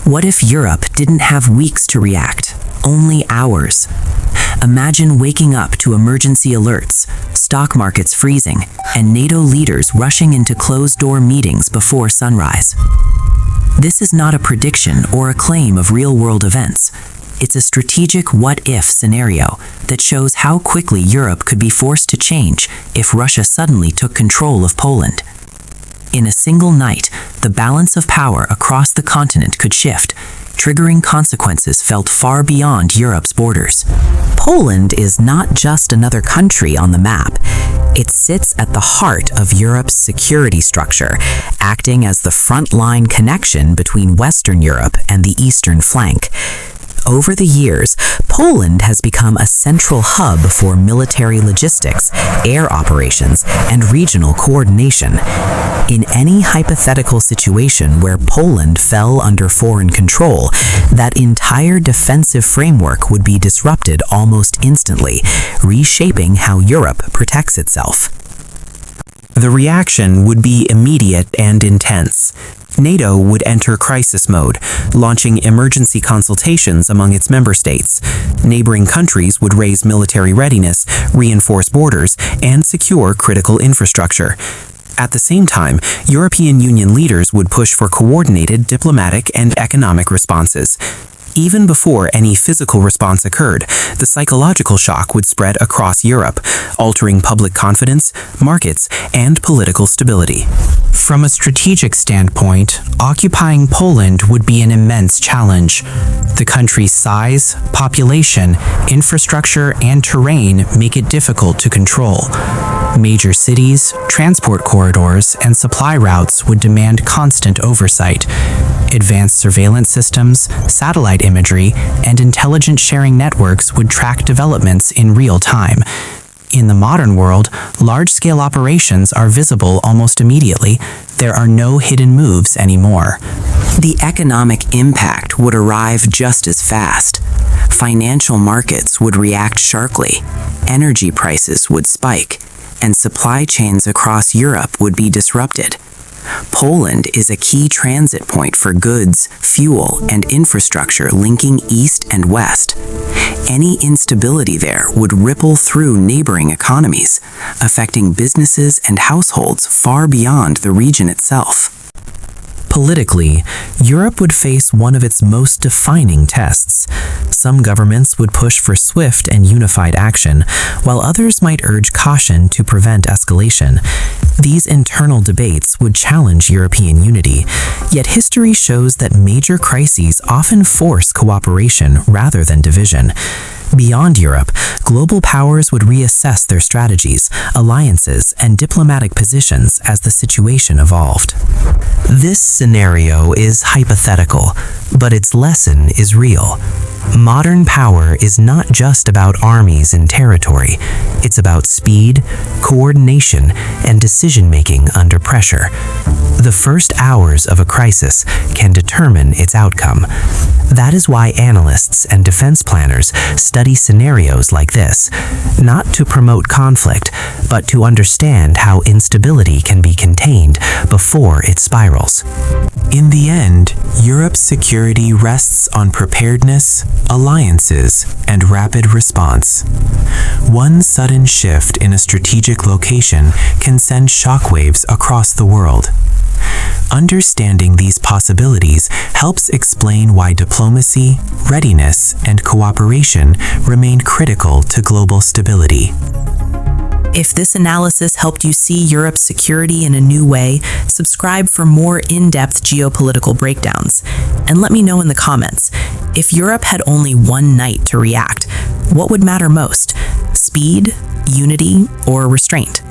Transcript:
What if Europe didn't have weeks to react, only hours? Imagine waking up to emergency alerts, stock markets freezing, and NATO leaders rushing into closed-door meetings before sunrise. This is not a prediction or a claim of real-world events. It's a strategic what-if scenario that shows how quickly Europe could be forced to change if Russia suddenly took control of Poland. In a single night, the balance of power across the continent could shift, triggering consequences felt far beyond Europe's borders. Poland is not just another country on the map. It sits at the heart of Europe's security structure, acting as the front-line connection between Western Europe and the eastern flank. Over the years, Poland has become a central hub for military logistics, air operations, and regional coordination. In any hypothetical situation where Poland fell under foreign control, that entire defensive framework would be disrupted almost instantly, reshaping how Europe protects itself. The reaction would be immediate and intense. NATO would enter crisis mode, launching emergency consultations among its member states. Neighboring countries would raise military readiness, reinforce borders, and secure critical infrastructure. At the same time, European Union leaders would push for coordinated diplomatic and economic responses. Even before any physical response occurred, the psychological shock would spread across Europe, altering public confidence, markets, and political stability. From a strategic standpoint, occupying Poland would be an immense challenge. The country's size, population, infrastructure, and terrain make it difficult to control. Major cities, transport corridors, and supply routes would demand constant oversight. Advanced surveillance systems, satellite imagery, and intelligence sharing networks would track developments in real time. In the modern world, large-scale operations are visible almost immediately. There are no hidden moves anymore. The economic impact would arrive just as fast. Financial markets would react sharply, energy prices would spike, and supply chains across Europe would be disrupted. Poland is a key transit point for goods, fuel, and infrastructure linking east and west. Any instability there would ripple through neighboring economies, affecting businesses and households far beyond the region itself. Politically, Europe would face one of its most defining tests. Some governments would push for swift and unified action, while others might urge caution to prevent escalation. These internal debates would challenge European unity, yet history shows that major crises often force cooperation rather than division. Beyond Europe, global powers would reassess their strategies, alliances, and diplomatic positions as the situation evolved. This scenario is hypothetical, but its lesson is real. Modern power is not just about armies and territory. It's about speed, coordination, and decision-making under pressure. The first hours of a crisis can determine its outcome. That is why analysts and defense planners study scenarios like this, not to promote conflict, but to understand how instability can be contained before it spirals. In the end, Europe's security rests on preparedness, alliances, and rapid response. One sudden shift in a strategic location can send shockwaves across the world. Understanding these possibilities helps explain why diplomacy, readiness, and cooperation remain critical to global stability. If this analysis helped you see Europe's security in a new way, subscribe for more in-depth geopolitical breakdowns. And let me know in the comments, if Europe had only one night to react, what would matter most? Speed, unity, or restraint?